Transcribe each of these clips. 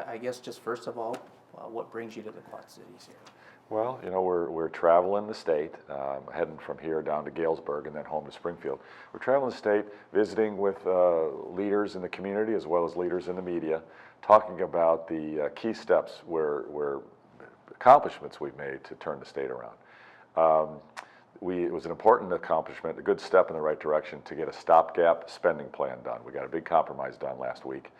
I guess just first of all, what brings you to the Quad Cities here? Well, we're traveling the state, heading from here down to Galesburg and then home to Springfield. We're traveling the state, visiting with leaders in the community as well as leaders in the media, talking about the key steps where accomplishments we've made to turn the state around. It was an important accomplishment, a good step in the right direction to get a stopgap spending plan done. We got a big compromise done last week.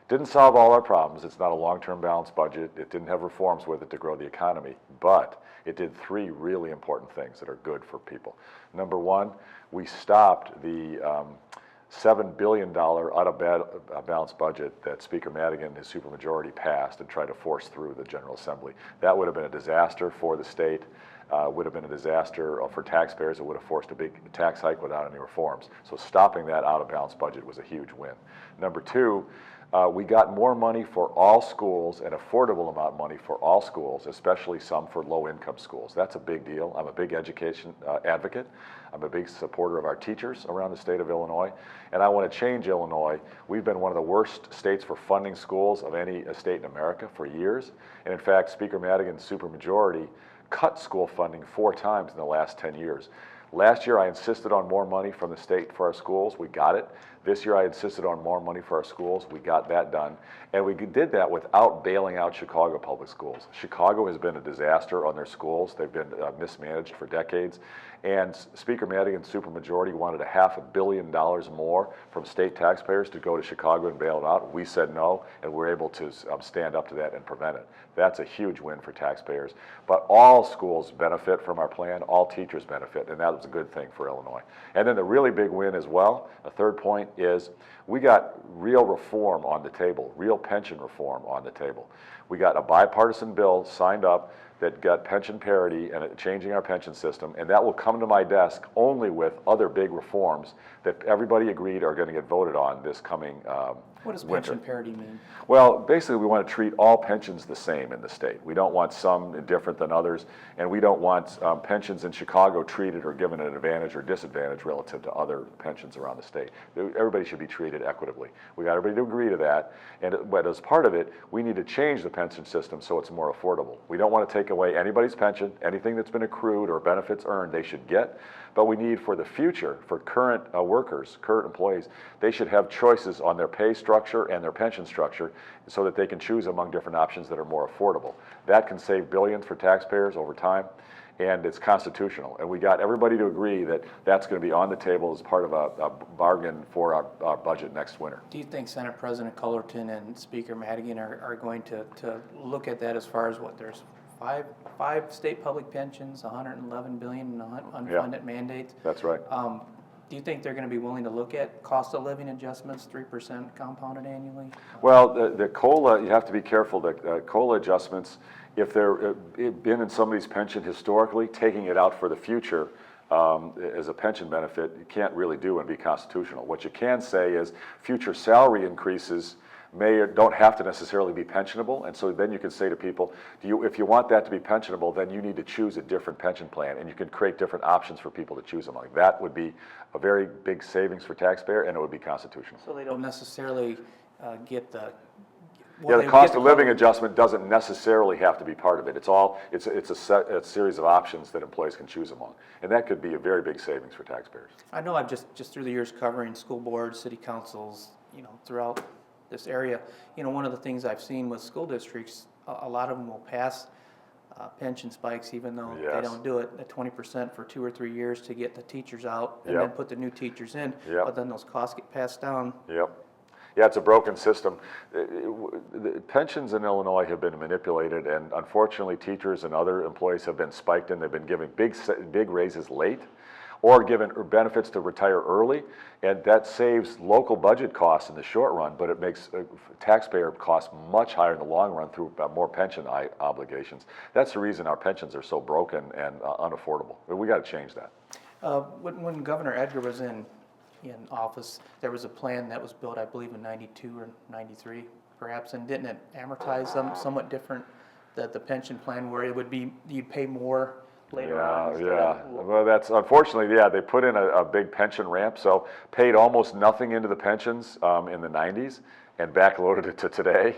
Didn't solve all our problems. It's not a long-term balanced budget. It didn't have reforms with it to grow the economy, but it did three really important things that are good for people. Number one, we stopped the $7 billion out of balance budget that Speaker Madigan and his supermajority passed and tried to force through the General Assembly. That would have been a disaster for the state. Would have been a disaster for taxpayers. It would have forced a big tax hike without any reforms. So stopping that out of balance budget was a huge win. Number two, we got more money for all schools, an affordable amount of money for all schools, especially some for low-income schools. That's a big deal. I'm a big education advocate. I'm a big supporter of our teachers around the state of Illinois, and I want to change Illinois. We've been one of the worst states for funding schools of any state in America for years, and in fact, Speaker Madigan's supermajority cut school funding 4 times in the last 10 years. Last year, I insisted on more money from the state for our schools. We got it. This year, I insisted on more money for our schools. We got that done. And we did that without bailing out Chicago public schools. Chicago has been a disaster on their schools. They've been mismanaged for decades. And Speaker Madigan's supermajority wanted $500 million more from state taxpayers to go to Chicago and bail it out. We said no, and we're able to stand up to that and prevent it. That's a huge win for taxpayers. But all schools benefit from our plan. All teachers benefit, and that was a good thing for Illinois. And then the really big win as well, a third point, is we got real reform on the table, real pension reform on the table. We got a bipartisan bill signed up that got pension parity and changing our pension system, and that will come to my desk only with other big reforms that everybody agreed are going to get voted on this coming What does winter. pension parity mean? Well, basically we want to treat all pensions the same in the state. We don't want some different than others, and we don't want pensions in Chicago treated or given an advantage or disadvantage relative to other pensions around the state. Everybody should be treated equitably. We got everybody to agree to that, but as part of it, we need to change the pension system so it's more affordable. We don't want to take away anybody's pension. Anything that's been accrued or benefits earned, they should get. But we need for the future, for current workers, current employees, they should have choices on their pay structure and their pension structure so that they can choose among different options that are more affordable. That can save billions for taxpayers over time, and it's constitutional. And we got everybody to agree that that's going to be on the table as part of a bargain for our budget next winter. Do you think Senate President Cullerton and Speaker Madigan are going to look at that as far as what there's five state public pensions, 111 billion in unfunded mandates? That's right. Do you think they're going to be willing to look at cost of living adjustments, 3% compounded annually? Well, the COLA, you have to be careful. The COLA adjustments, if they're been in somebody's pension historically, taking it out for the future as a pension benefit, you can't really do and be constitutional. What you can say is future salary increases don't have to necessarily be pensionable, and so then you can say to people, if you want that to be pensionable, then you need to choose a different pension plan, and you can create different options for people to choose among. That would be a very big savings for taxpayer, and it would be constitutional. So they don't necessarily get the... the cost of living adjustment doesn't necessarily have to be part of it. It's a series of options that employees can choose among, and that could be a very big savings for taxpayers. I know I've just through the years covering school boards, city councils, throughout this area, one of the things I've seen with school districts, a lot of them will pass pension spikes even though they don't do it at 20% for 2 or 3 years to get the teachers out and then put the new teachers in, but then those costs get passed down. Yeah, it's a broken system. The pensions in Illinois have been manipulated, and unfortunately teachers and other employees have been spiked in. They've been given big raises late, or given benefits to retire early, and that saves local budget costs in the short run, but it makes taxpayer costs much higher in the long run through more pension obligations. That's the reason our pensions are so broken and unaffordable. We got to change that. When Governor Edgar was in office, there was a plan that was built, I believe, in 92 or 93, perhaps, and didn't it amortize them somewhat different, the pension plan, where it would be, you'd pay more later on? Well, that's unfortunately, they put in a big pension ramp, so paid almost nothing into the pensions in the 90s and backloaded it to today.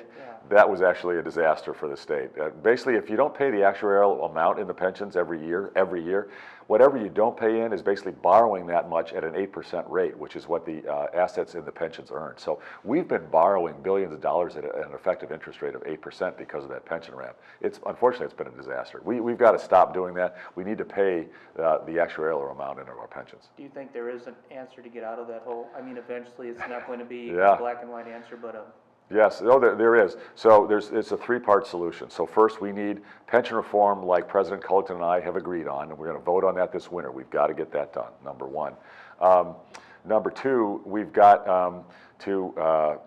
that was actually a disaster for the state. Basically, if you don't pay the actuarial amount in the pensions every year, whatever you don't pay in is basically borrowing that much at an 8% rate, which is what the assets in the pensions earn. So we've been borrowing billions of dollars at an effective interest rate of 8% because of that pension ramp. Unfortunately, it's been a disaster. We've got to stop doing that. We need to pay the actuarial amount into our pensions. Do you think there is an answer to get out of that hole? I mean, eventually it's not going to be Yeah. a black and white answer, but Yes, no, there is. So it's a three-part solution. So first, we need pension reform like President Culleton and I have agreed on, and we're going to vote on that this winter. We've got to get that done, number one. Number two, we've got to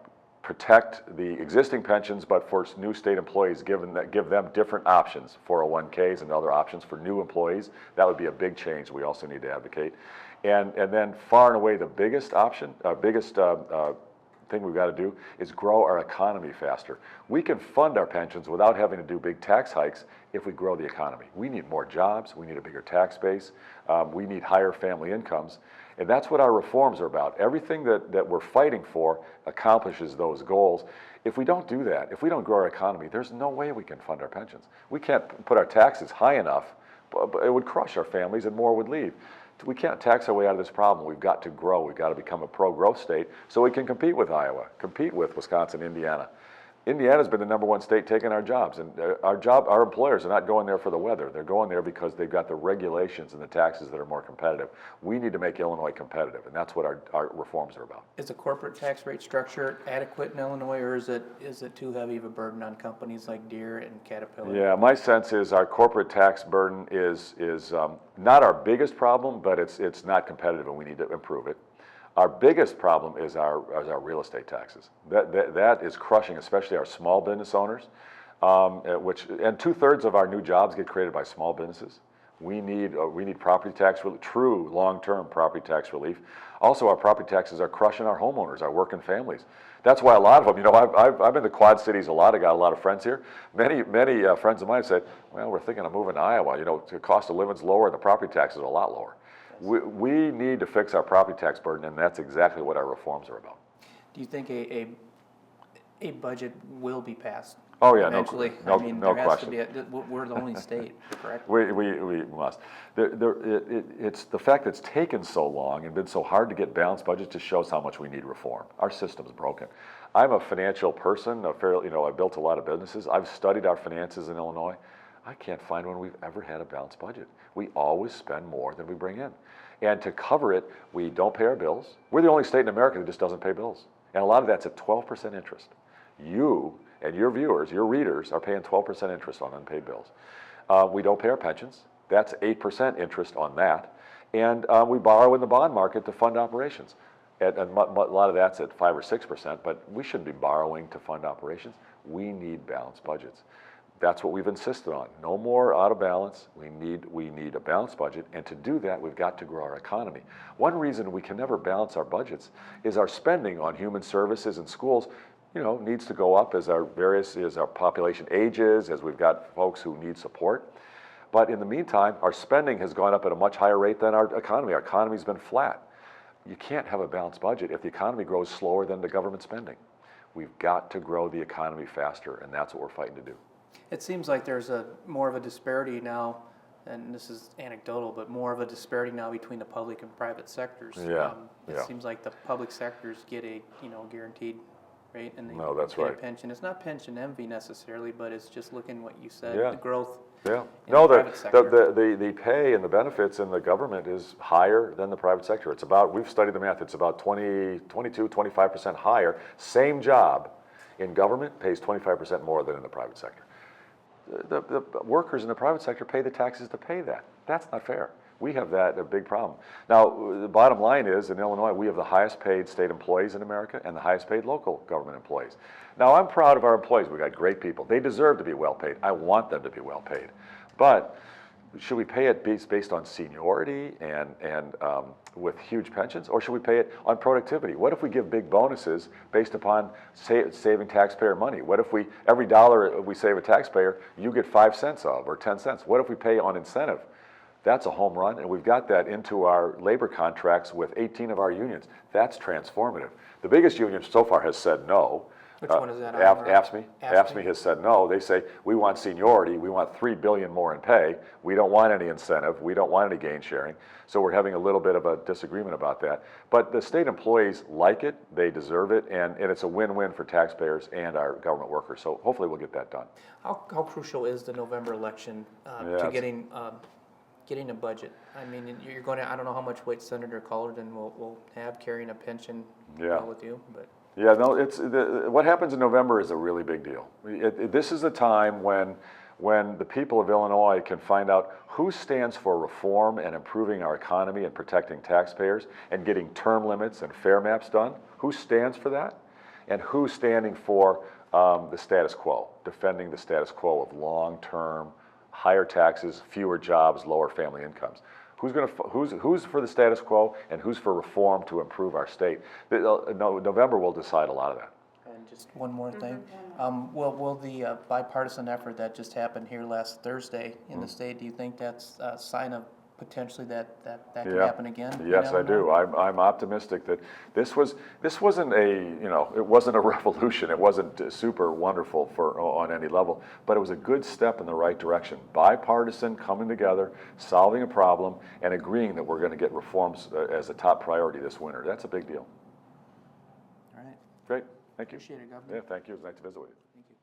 protect the existing pensions, but for new state employees, give them different options, 401ks and other options for new employees. That would be a big change we also need to advocate. And then far and away the biggest option, thing we've got to do is grow our economy faster. We can fund our pensions without having to do big tax hikes if we grow the economy. We need more jobs, we need a bigger tax base, we need higher family incomes, and that's what our reforms are about. Everything that we're fighting for accomplishes those goals. If we don't do that, if we don't grow our economy, there's no way we can fund our pensions. We can't put our taxes high enough, but it would crush our families and more would leave. We can't tax our way out of this problem. We've got to grow. We've got to become a pro-growth state so we can compete with Iowa, compete with Wisconsin, Indiana. Indiana's been the #1 state taking our jobs, and our employers are not going there for the weather. They're going there because they've got the regulations and the taxes that are more competitive. We need to make Illinois competitive, and that's what our reforms are about. is the corporate tax rate structure adequate in Illinois, or is it too heavy of a burden on companies like Deere and Caterpillar? Yeah, my sense is our corporate tax burden is not our biggest problem, but it's not competitive, and we need to improve it. Our biggest problem is our real estate taxes. That is crushing, especially our small business owners, and 2/3 of our new jobs get created by small businesses. We need property tax relief, true long-term property tax relief. Also, our property taxes are crushing our homeowners, our working families. That's why a lot of them, I've been to Quad Cities a lot. I got a lot of friends here. Many friends of mine said, well, we're thinking of moving to Iowa. The cost of living's lower, the property taxes are a lot lower. We need to fix our property tax burden, and that's exactly what our reforms are about. Do you think a budget will be passed? Oh yeah, Eventually, no there has question. to be. We're the only state, correct? We must. It's the fact that it's taken so long and been so hard to get balanced budgets just shows how much we need reform. Our system's broken. I'm a financial person. I built a lot of businesses. I've studied our finances in Illinois. I can't find when we've ever had a balanced budget. We always spend more than we bring in. And to cover it, we don't pay our bills. We're the only state in America that just doesn't pay bills. And a lot of that's at 12% interest. You and your viewers, your readers, are paying 12% interest on unpaid bills. We don't pay our pensions. That's 8% interest on that. And we borrow in the bond market to fund operations. And a lot of that's at 5 or 6%, but we shouldn't be borrowing to fund operations. We need balanced budgets. That's what we've insisted on. No more out of balance. We need a balanced budget, and to do that, we've got to grow our economy. One reason we can never balance our budgets is our spending on human services and schools, needs to go up as our population ages, as we've got folks who need support. But in the meantime, our spending has gone up at a much higher rate than our economy. Our economy's been flat. You can't have a balanced budget if the economy grows slower than the government spending. We've got to grow the economy faster, and that's what we're fighting to do. It seems like there's more of a disparity now, and this is anecdotal, but more of a disparity now between the public and private sectors. Yeah. It seems like the public sectors get a guaranteed rate, and they that's get a right. pension. It's not pension envy necessarily, but it's just looking what you said, Yeah. the growth. Yeah. in No, the private sector. the pay and the benefits in the government is higher than the private sector. It's about, we've studied the math, it's about 25% higher. Same job in government pays 25% more than in the private sector. The workers in the private sector pay the taxes to pay that. That's not fair. We have a big problem. Now, the bottom line is, in Illinois, we have the highest paid state employees in America and the highest paid local government employees. Now, I'm proud of our employees. We've got great people. They deserve to be well paid. I want them to be well paid. But should we pay it based on seniority and with huge pensions, or should we pay it on productivity? What if we give big bonuses based upon saving taxpayer money? What if every dollar we save a taxpayer, you get 5 cents of, or 10 cents? What if we pay on incentive? That's a home run, and we've got that into our labor contracts with 18 of our unions. That's transformative. The biggest union so far has said no. Which one is that? AFSCME. AFSCME? AFSCME has said no. They say, we want seniority, we want $3 billion more in pay, we don't want any incentive, we don't want any gain sharing. So we're having a little bit of a disagreement about that. But the state employees like it, they deserve it, and it's a win-win for taxpayers and our government workers. So hopefully we'll get that done. How crucial is the November election to getting a budget? I mean, you're going to, I don't know how much weight Senator Cullerton will have carrying a pension with you, but. Yeah, no, what happens in November is a really big deal. This is the time when the people of Illinois can find out who stands for reform and improving our economy and protecting taxpayers and getting term limits and fair maps done. Who stands for that? And who's standing for the status quo, defending the status quo of long-term, higher taxes, fewer jobs, lower family incomes. Who's for the status quo and who's for reform to improve our state? November will decide a lot of that. And just one more thing, will the bipartisan effort that just happened here last Thursday in the state, do you think that's a sign of potentially that can happen again? Yes, I do. I'm optimistic that this wasn't it wasn't a revolution. It wasn't super wonderful on any level, but it was a good step in the right direction. Bipartisan, coming together, solving a problem, and agreeing that we're going to get reforms as a top priority this winter. That's a big deal. All right. Great. Thank you. Appreciate it, Governor. Yeah, thank you. It was nice to visit with you. Thank you.